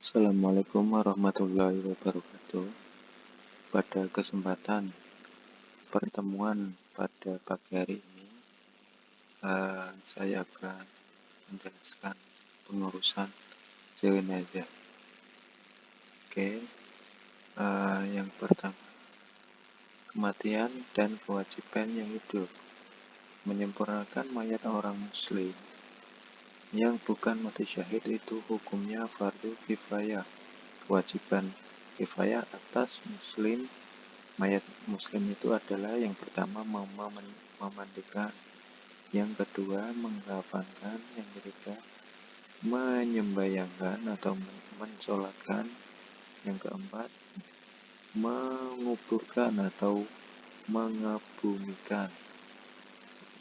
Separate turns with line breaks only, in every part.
Assalamualaikum warahmatullahi wabarakatuh. Pada kesempatan pertemuan pada pagi hari ini, saya akan menjelaskan pengurusan jenazah. Oke, yang pertama, kematian dan kewajiban yang hidup. Menyempurnakan mayat orang muslim yang bukan mati syahid itu hukumnya fardu kifayah. Kewajiban kifayah atas muslim mayat muslim itu adalah yang pertama memandikan, yang kedua mengkafankan, yang ketiga menyembayangkan atau mensolatkan, yang keempat menguburkan atau mengebumikan.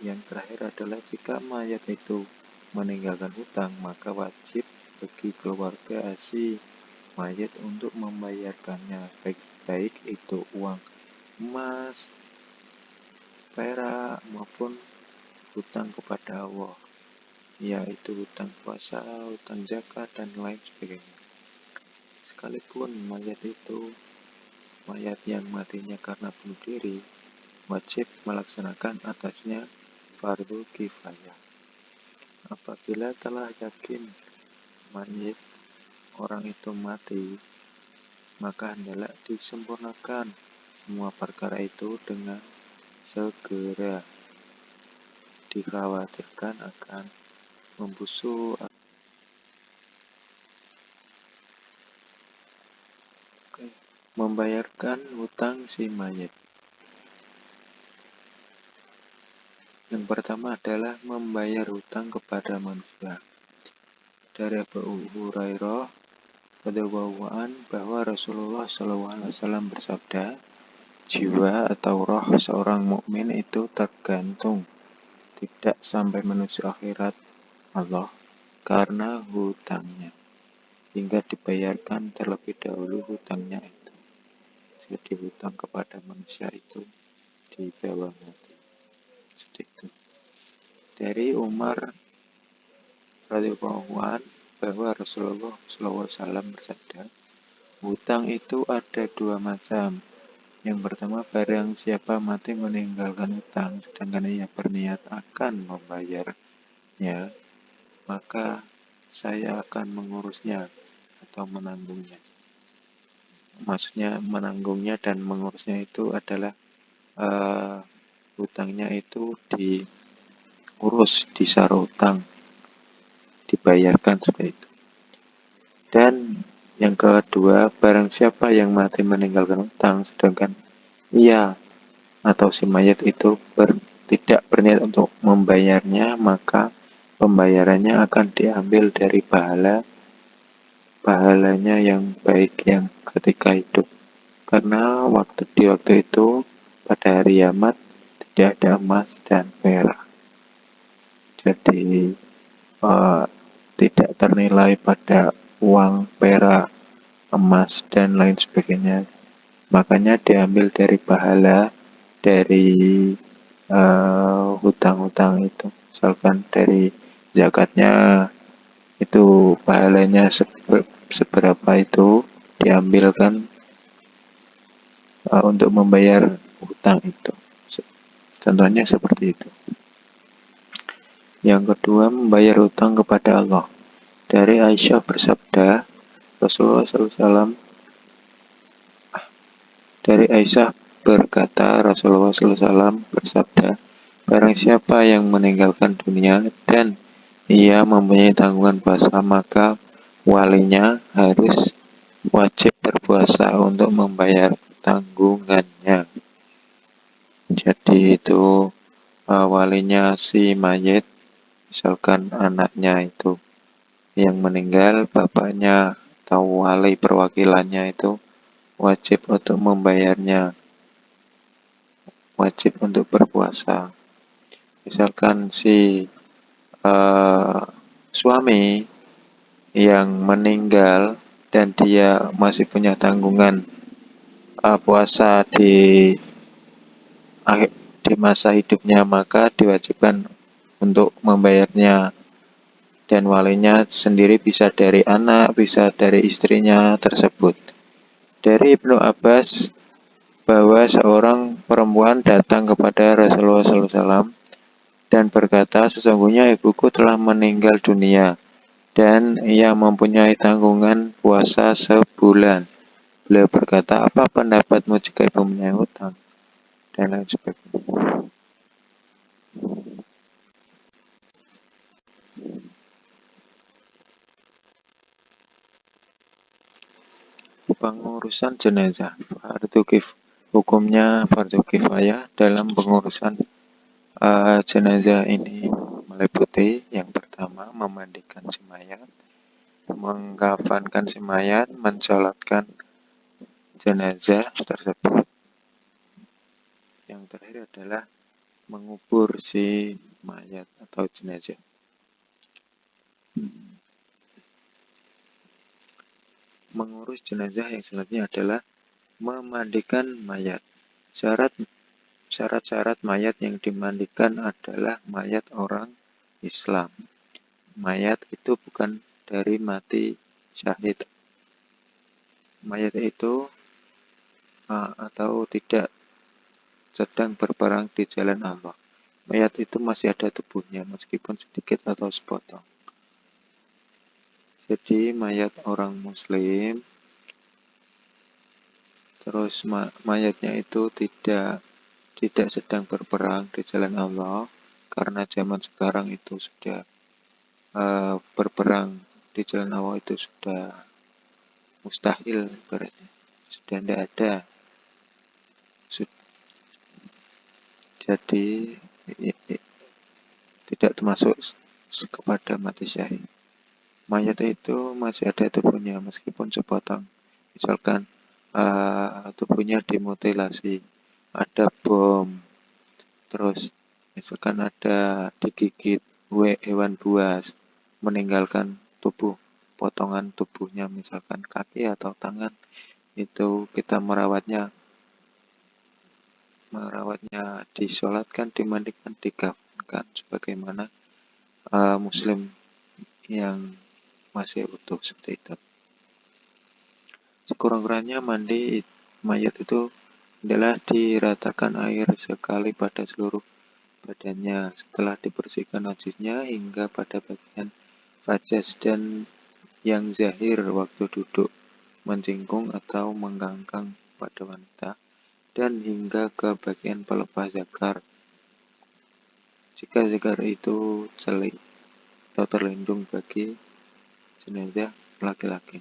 Yang terakhir adalah jika mayat itu meninggalkan hutang, maka wajib bagi keluarga si mayat untuk membayarkannya, baik itu uang emas, perak, maupun hutang kepada Allah, yaitu hutang puasa, hutang zakat, dan lain sebagainya. Sekalipun mayat yang matinya karena bunuh diri, wajib melaksanakan atasnya fardu kifayah. Apabila telah yakin mayat orang itu mati, maka hendaklah disempurnakan semua perkara itu dengan segera. Dikhawatirkan akan membusuk. Membayarkan hutang si mayat. Yang pertama adalah membayar hutang kepada manusia. Dari Abu Hurairah radhiyallahu anhu bahwa Rasulullah SAW bersabda, jiwa atau roh seorang mukmin itu tergantung tidak sampai menuju akhirat Allah karena hutangnya, hingga dibayarkan terlebih dahulu hutangnya itu. Jadi hutang kepada manusia itu dibawa mati. Seperti itu. Dari Umar radhiyallahu anhu bahwa Rasulullah SAW bersabda, hutang itu ada dua macam. Yang pertama, barang siapa mati meninggalkan hutang, sedangkan ia berniat akan membayarnya, maka saya akan mengurusnya atau menanggungnya. Maksudnya menanggungnya dan mengurusnya itu adalah hutangnya itu diurus, disaru hutang, dibayarkan seperti itu. Dan yang kedua, barang siapa yang mati meninggalkan hutang, sedangkan ia atau si mayat itu tidak berniat untuk membayarnya, maka pembayarannya akan diambil dari pahalanya yang baik yang ketika hidup. Karena di waktu itu pada hari kiamat tidak ada emas dan perak. Jadi tidak ternilai pada uang, perak, emas, dan lain sebagainya. Makanya diambil dari pahala dari hutang-hutang itu. Misalkan dari zakatnya itu pahalanya seberapa itu diambilkan untuk membayar hutang itu. Contohnya seperti itu. Yang kedua, membayar hutang kepada Allah. Dari Aisyah bersabda, Rasulullah SAW Dari Aisyah berkata, Rasulullah SAW bersabda, barang siapa yang meninggalkan dunia dan ia mempunyai tanggungan puasa, maka walinya harus wajib berpuasa untuk membayar tanggungannya. Jadi itu walinya si mayit, misalkan anaknya itu yang meninggal, bapaknya atau wali perwakilannya itu wajib untuk membayarnya, wajib untuk berpuasa. Misalkan si suami yang meninggal dan dia masih punya tanggungan puasa di masa hidupnya, maka diwajibkan untuk membayarnya dan walinya sendiri bisa dari anak, bisa dari istrinya tersebut. Dari Ibnu Abbas bahwa seorang perempuan datang kepada Rasulullah SAW dan berkata, sesungguhnya ibuku telah meninggal dunia dan ia mempunyai tanggungan puasa sebulan. Beliau berkata, apa pendapatmu jika ibu mempunyai hutang? Dan lain sebagainya. Pengurusan jenazah. Hukumnya fardu kifayah dalam pengurusan jenazah ini meliputi yang pertama memandikan si mayat, mengkafankan si mayat, mensolatkan jenazah tersebut. Yang terakhir adalah mengubur si mayat atau jenazah. Mengurus jenazah yang selanjutnya adalah memandikan mayat. Syarat-syarat mayat yang dimandikan adalah mayat orang Islam. Mayat itu bukan dari mati syahid. Mayat itu atau tidak sedang berperang di jalan Allah. Mayat itu masih ada tubuhnya meskipun sedikit atau sepotong. Jadi mayat orang muslim, terus mayatnya itu tidak sedang berperang di jalan Allah, karena zaman sekarang itu sudah berperang di jalan Allah itu sudah mustahil berarti. Sudah tidak ada. Jadi tidak termasuk kepada mati syahid. Mayat itu masih ada tubuhnya meskipun sepotong. Misalkan tubuhnya dimutilasi, ada bom, terus misalkan ada digigit hewan buas, meninggalkan potongan tubuhnya, misalkan kaki atau tangan, itu kita merawatnya disolatkan, dimandikan, dikafankan sebagaimana muslim yang masih utuh seperti itu. Sekurang-kurangnya mandi mayat itu adalah diratakan air sekali pada seluruh badannya setelah dibersihkan najisnya hingga pada bagian fajas dan yang zahir waktu duduk, mencingkung atau menggangkang pada wanita, dan hingga ke bagian pelepas zakar jika zakar itu celik atau terlindung bagi jenazah laki-laki.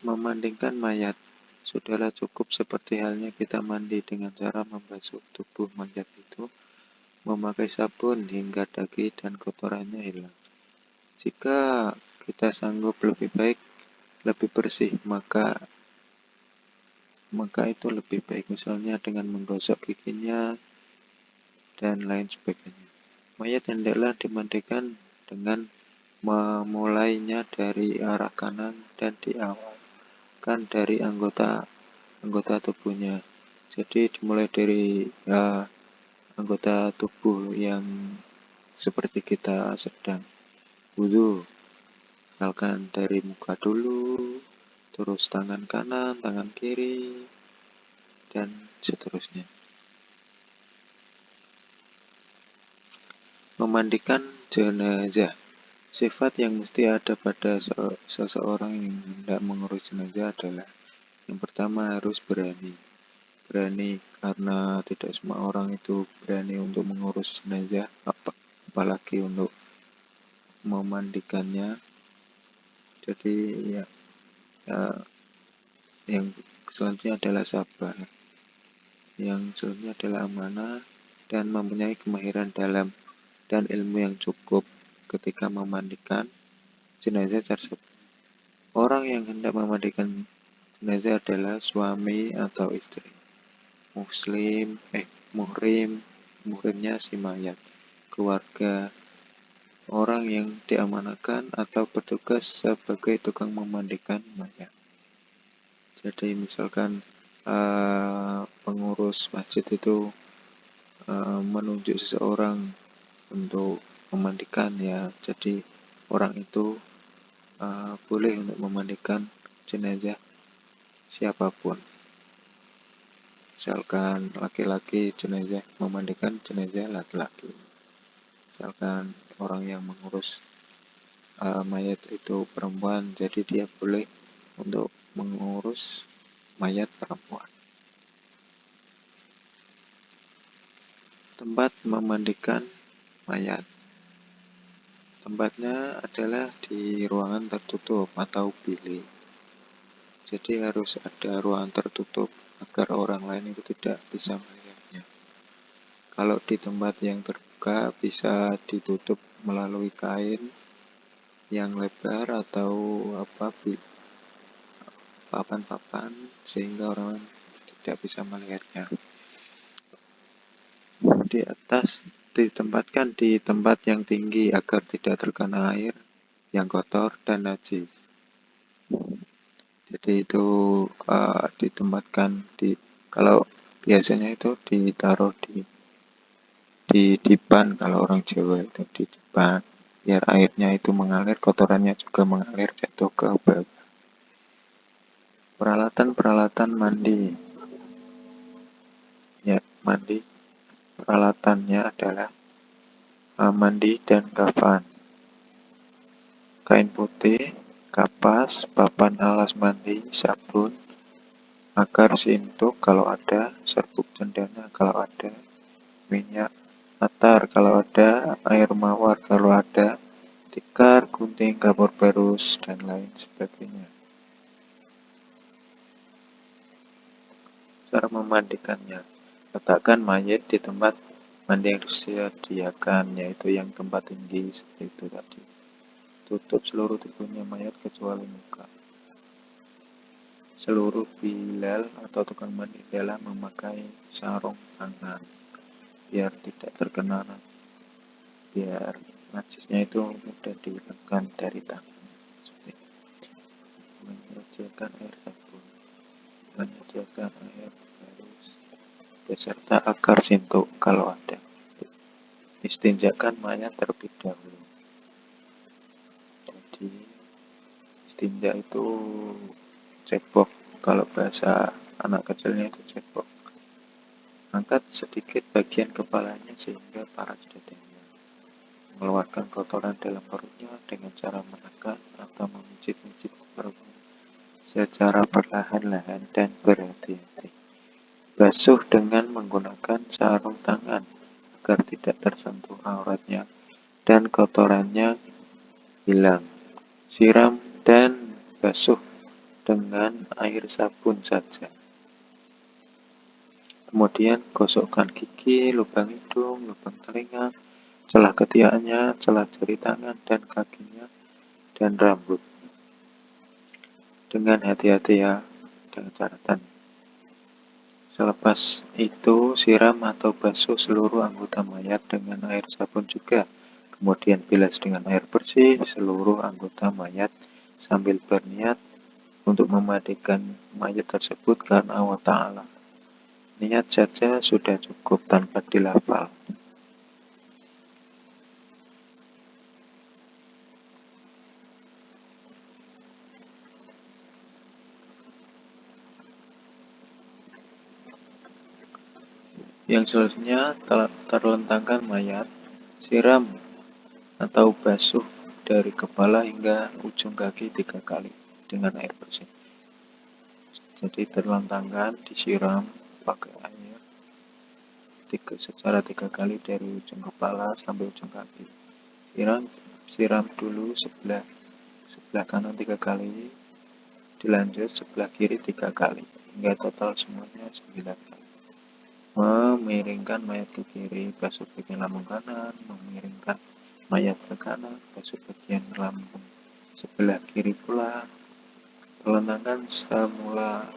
Memandingkan mayat sudahlah cukup seperti halnya kita mandi dengan cara membasuh tubuh mayat itu memakai sabun hingga daging dan kotorannya hilang. Jika kita sanggup lebih baik, lebih bersih, maka itu lebih baik, misalnya dengan menggosok giginya dan lain sebagainya. Mayat hendaklah dimandikan dengan memulainya dari arah kanan dan diawalkan dari anggota tubuhnya. Jadi dimulai dari anggota tubuh yang seperti kita sedang wudhu, misalkan dari muka dulu, terus tangan kanan, tangan kiri, dan seterusnya. Memandikan jenazah. Sifat yang mesti ada pada seseorang yang hendak mengurus jenazah adalah yang pertama harus berani. Berani karena tidak semua orang itu berani untuk mengurus jenazah, apalagi untuk memandikannya. Jadi yang selanjutnya adalah sabar. Yang selanjutnya adalah amanah dan mempunyai kemahiran dalam dan ilmu yang cukup ketika memandikan jenazah tersebut. Orang yang hendak memandikan jenazah adalah suami atau istri, muhrimnya si mayat, keluarga, orang yang diamanahkan atau bertugas sebagai tukang memandikan mayat. Jadi misalkan pengurus masjid itu menunjuk seseorang untuk memandikan, ya jadi orang itu boleh untuk memandikan jenazah siapapun. Misalkan laki-laki jenazah memandikan jenazah laki-laki. Misalkan orang yang mengurus mayat itu perempuan, jadi dia boleh untuk mengurus mayat perempuan. Tempat memandikan mayat. Tempatnya adalah di ruangan tertutup atau bilik. Jadi harus ada ruangan tertutup agar orang lain itu tidak bisa melihatnya. Kalau di tempat yang terbuka bisa ditutup melalui kain yang lebar atau papan-papan sehingga orang lain tidak bisa melihatnya. Di atas ditempatkan di tempat yang tinggi agar tidak terkena air yang kotor dan najis. Jadi itu ditempatkan kalau biasanya itu ditaruh di dipan, kalau orang Jawa itu di dipan, biar airnya itu mengalir, kotorannya juga mengalir jatuh ke bawah. Peralatan-peralatan mandi. Ya, mandi. Peralatannya adalah mandi dan kafan. Kain putih, kapas, papan alas mandi, sabun, akar sintuk kalau ada, serbuk cendana kalau ada, minyak atar kalau ada, air mawar kalau ada, tikar, gunting, kapur barus, dan lain sebagainya. Cara memandikannya. Letakkan mayat di tempat mandi yang disediakan, yaitu yang tempat tinggi seperti itu tadi. Tutup seluruh tubuhnya mayat kecuali muka. Seluruh bilal atau tukang mandi adalah memakai sarung tangan biar tidak terkena, biar najisnya itu mudah dihilangkan dari tangan. Seperti menyediakan air sabun, menyediakan air harus beserta akar sintuk kalau ada. Istinjakan mayat terlebih dahulu. Jadi istinja itu cebok, kalau bahasa anak kecilnya itu cebok. Angkat sedikit bagian kepalanya sehingga paras dadanya. Mengeluarkan kotoran dalam perutnya dengan cara menekan atau memijit-mijit perutnya secara perlahan-lahan dan berhati-hati. Basuh dengan menggunakan sarung tangan agar tidak tersentuh auratnya dan kotorannya hilang. Siram dan basuh dengan air sabun saja. Kemudian gosokkan gigi, lubang hidung, lubang telinga, celah ketiaknya, celah jari tangan dan kakinya, dan rambut. Dengan hati-hati ya, dengan catatan. Selepas itu, siram atau basuh seluruh anggota mayat dengan air sabun juga. Kemudian bilas dengan air bersih seluruh anggota mayat sambil berniat untuk memandikan mayat tersebut karena Allah Ta'ala. Niat saja sudah cukup tanpa dilafal. Yang selanjutnya, terlentangkan mayat, siram atau basuh dari kepala hingga ujung kaki 3 kali dengan air bersih. Jadi terlentangkan, disiram pakai air secara 3 kali dari ujung kepala sampai ujung kaki. Siram dulu sebelah kanan 3 kali, dilanjut sebelah kiri 3 kali, hingga total semuanya 9 kali. Memiringkan mayat ke kiri, basuh bagian lambung kanan, memiringkan mayat ke kanan, basuh bagian lambung sebelah kiri pula. Terlentangkan semula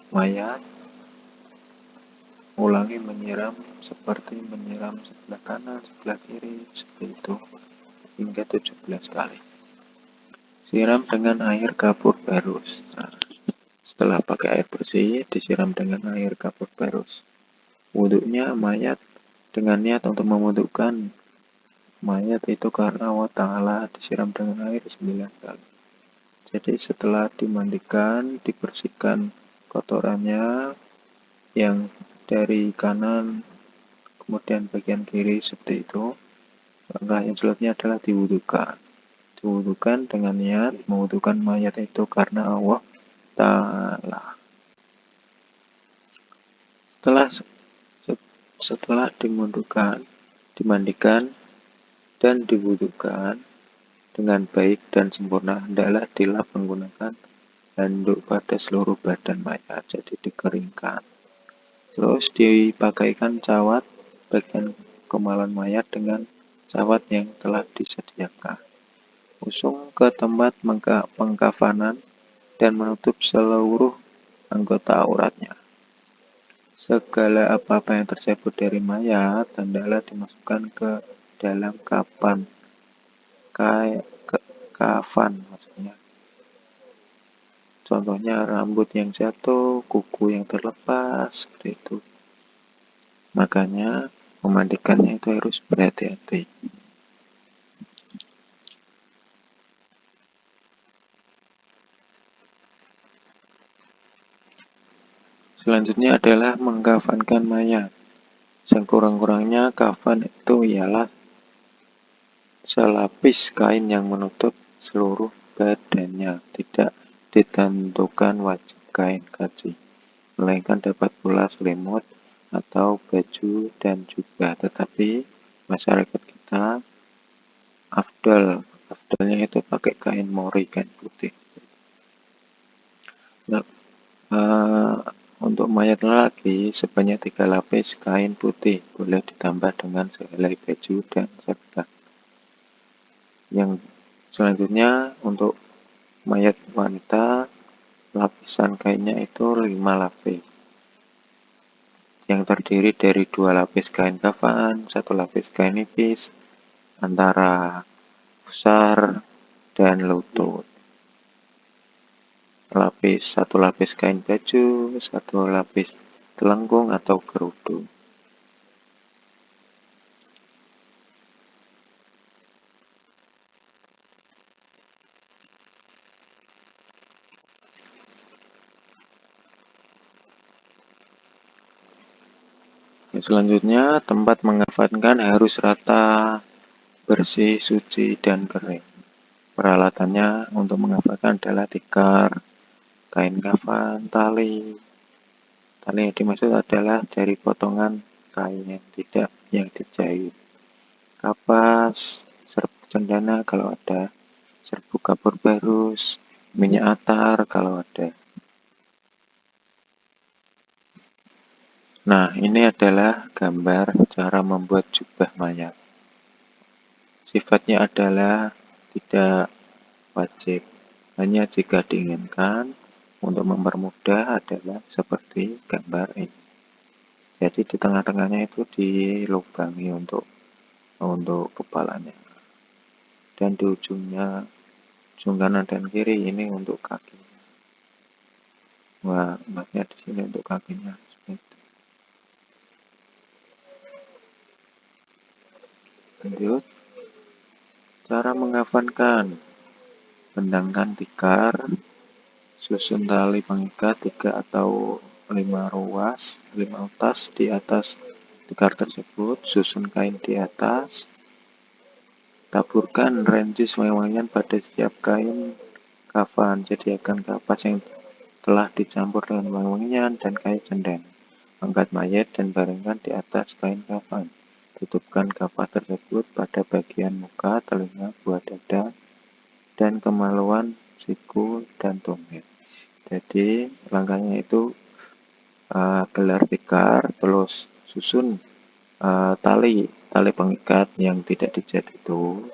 mayat, ulangi menyiram seperti menyiram sebelah kanan, sebelah kiri, seperti itu, hingga 17 kali. Siram dengan air kapur barus. Nah, setelah pakai air bersih, disiram dengan air kapur barus. Wudhunya mayat dengan niat untuk mayat itu karena Allah Ta'ala disiram dengan air 9 kali. Jadi setelah dimandikan, dibersihkan kotorannya yang dari kanan, kemudian bagian kiri seperti itu. Langkah yang selanjutnya adalah diwudukan. Diwudukan dengan niat mewudukan mayat itu karena Allah Ta'ala. Setelah dimandikan, dan diwudukan dengan baik dan sempurna, hendaklah dilap menggunakan handuk pada seluruh badan mayat, jadi dikeringkan. Terus dipakaikan cawat bagian kemaluan mayat dengan cawat yang telah disediakan. Usung ke tempat pengkafanan dan menutup seluruh anggota auratnya. Segala apa-apa yang tercabut dari mayat hendaklah dimasukkan ke dalam kafan maksudnya. Contohnya rambut yang jatuh, kuku yang terlepas, seperti itu. Makanya memandikannya itu harus berhati-hati. Selanjutnya adalah mengkafankan mayat. Sekurang-kurangnya kafan itu ialah selapis kain yang menutup seluruh badannya, tidak ditentukan wajib kain kaji, melainkan dapat pula selimut atau baju dan jubah. Tetapi masyarakat kita afdalnya itu pakai kain mori, kain putih. Nah, untuk mayat lelaki sebanyak 3 lapis kain putih, boleh ditambah dengan sehelai baju dan serta. Yang selanjutnya untuk mayat wanita, lapisan kainnya itu 5 lapis, yang terdiri dari 2 lapis kain kafan, 1 lapis kain nipis antara pusar dan lutut, 1 lapis kain baju, 1 lapis telengkung atau kerudung. Selanjutnya, tempat mengafankan harus rata, bersih, suci, dan kering. Peralatannya untuk mengafankan adalah tikar, kain kafan, tali. Tali yang dimaksud adalah dari potongan kain yang dijahit. Kapas, serbuk cendana kalau ada, serbuk kapur barus, minyak atar kalau ada. Nah, ini adalah gambar cara membuat jubah mayat. Sifatnya adalah tidak wajib, hanya jika diinginkan untuk mempermudah adalah seperti gambar ini. Jadi di tengah-tengahnya itu dilubangi untuk kepalanya, dan di ujung kanan dan kiri ini untuk kaki. Wah, maksudnya di sini untuk kakinya. Lanjut, cara mengafankan. Bendangkan tikar, susun tali pengikat 3 atau 5 utas di atas tikar tersebut, susun kain di atas, taburkan rencis wangi-wangian pada setiap kain kafan, sediakan kapas yang telah dicampur dengan wangi-wangian dan kain cendana. Angkat mayat dan baringkan di atas kain kafan. Tutupkan kapas tersebut pada bagian muka, telinga, buah dada, dan kemaluan, siku, dan tumit. Jadi langkahnya itu gelar tikar, terus susun tali pengikat yang tidak dijahit itu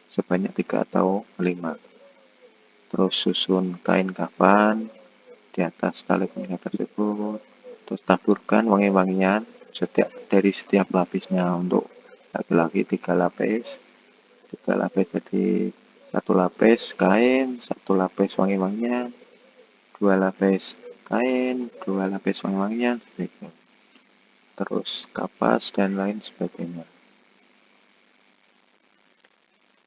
sebanyak 3 atau 5. Terus susun kain kafan di atas tali pengikat tersebut. Terus taburkan wangi-wangian dari setiap lapisnya. Untuk laki-laki 3 lapis, jadi 1 lapis kain, 1 lapis wangi-wangian, 2 lapis kain, 2 lapis wangi-wangian, seperti itu. Terus kapas dan lain sebagainya.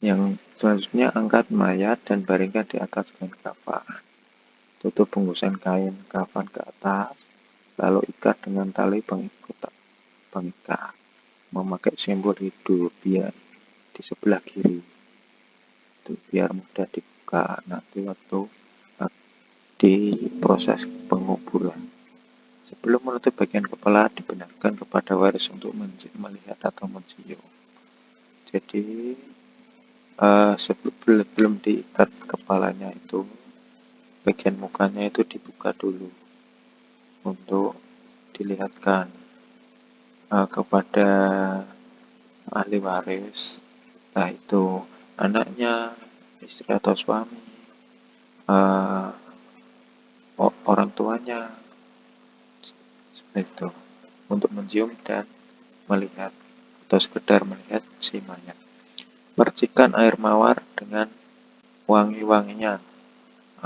Yang selanjutnya angkat mayat dan baringkan di atas kain kafan. Tutup bungkusan kain kafan ke atas, lalu ikat dengan tali pengikat. Memakai simbol hidup biar di sebelah kiri. Itu biar mudah dibuka nanti waktu di proses penguburan. Sebelum menutup bagian kepala, dibenarkan kepada waris untuk melihat atau mencium. Jadi sebelum diikat kepalanya itu, bagian mukanya itu dibuka dulu untuk dilihatkan kepada ahli waris, entah itu anaknya, istri atau suami, uh, orang tuanya, seperti itu, untuk mencium dan melihat atau sekedar melihat si mayat. Percikan air mawar dengan wangi-wanginya,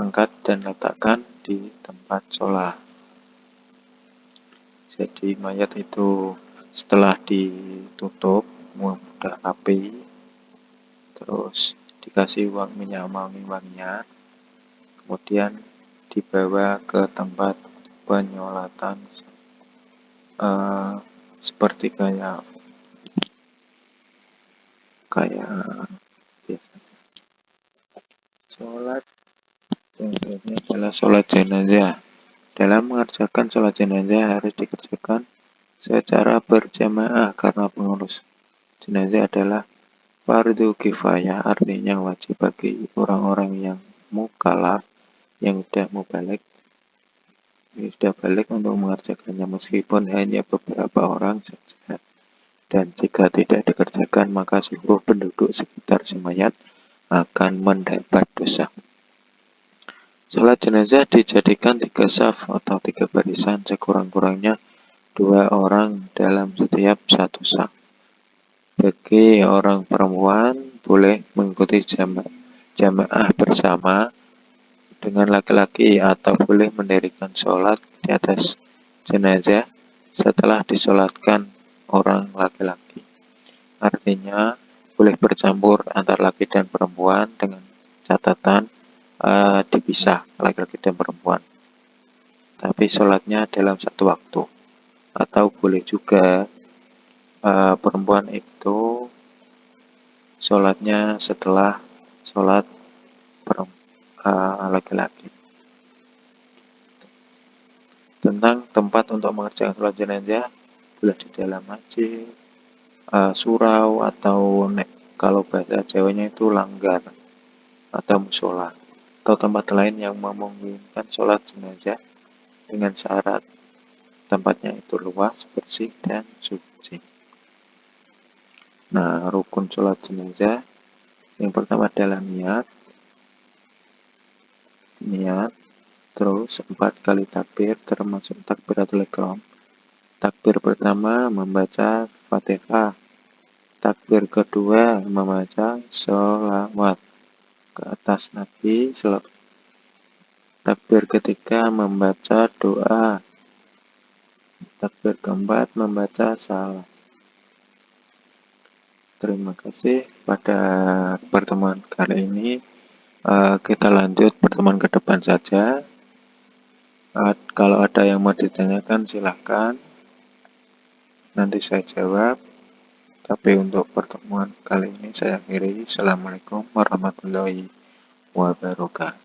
angkat dan letakkan di tempat sholat. Jadi mayat itu setelah ditutup udah rapi, terus dikasih minyak wangi-wanginya, kemudian dibawa ke tempat penyolatan seperti kayak biasa sholat. Yang selanjutnya adalah sholat jenazah. Dalam mengerjakan sholat jenazah harus dikerjakan secara berjamaah karena pengurus jenazah adalah fardu kifayah, artinya wajib bagi orang-orang yang mukallaf, yang sudah balik untuk mengerjakannya meskipun hanya beberapa orang saja. Dan jika tidak dikerjakan, maka seluruh penduduk sekitar si mayat akan mendapat dosa. Salat jenazah dijadikan 3 saf atau 3 barisan, sekurang-kurangnya 2 orang dalam setiap satu saf. Bagi orang perempuan boleh mengikuti jamaah bersama dengan laki-laki atau boleh mendirikan sholat di atas jenazah setelah disolatkan orang laki-laki. Artinya boleh bercampur antara laki dan perempuan dengan catatan dipisah laki-laki dan perempuan. Tapi sholatnya dalam satu waktu. Atau boleh juga perempuan itu sholatnya setelah sholat laki-laki. Tentang tempat untuk mengerjakan sholat jenazah, boleh di dalam masjid, surau, atau kalau bahasa Jawanya itu langgar atau musola, atau tempat lain yang memungkinkan sholat jenazah dengan syarat tempatnya itu luas, bersih, dan suci. Nah, rukun sholat jenazah yang pertama adalah niat, terus 4 kali takbir termasuk takbiratul ihram. Takbir pertama membaca Fatihah, takbir kedua membaca sholawat ke atas Nabi, takbir ketiga membaca doa, takbir keempat membaca salam. Terima kasih pada pertemuan kali ini. Kita lanjut pertemuan ke depan saja. Kalau ada yang mau ditanyakan silahkan, nanti saya jawab. Tapi untuk pertemuan kali ini saya akhiri. Assalamualaikum warahmatullahi wabarakatuh.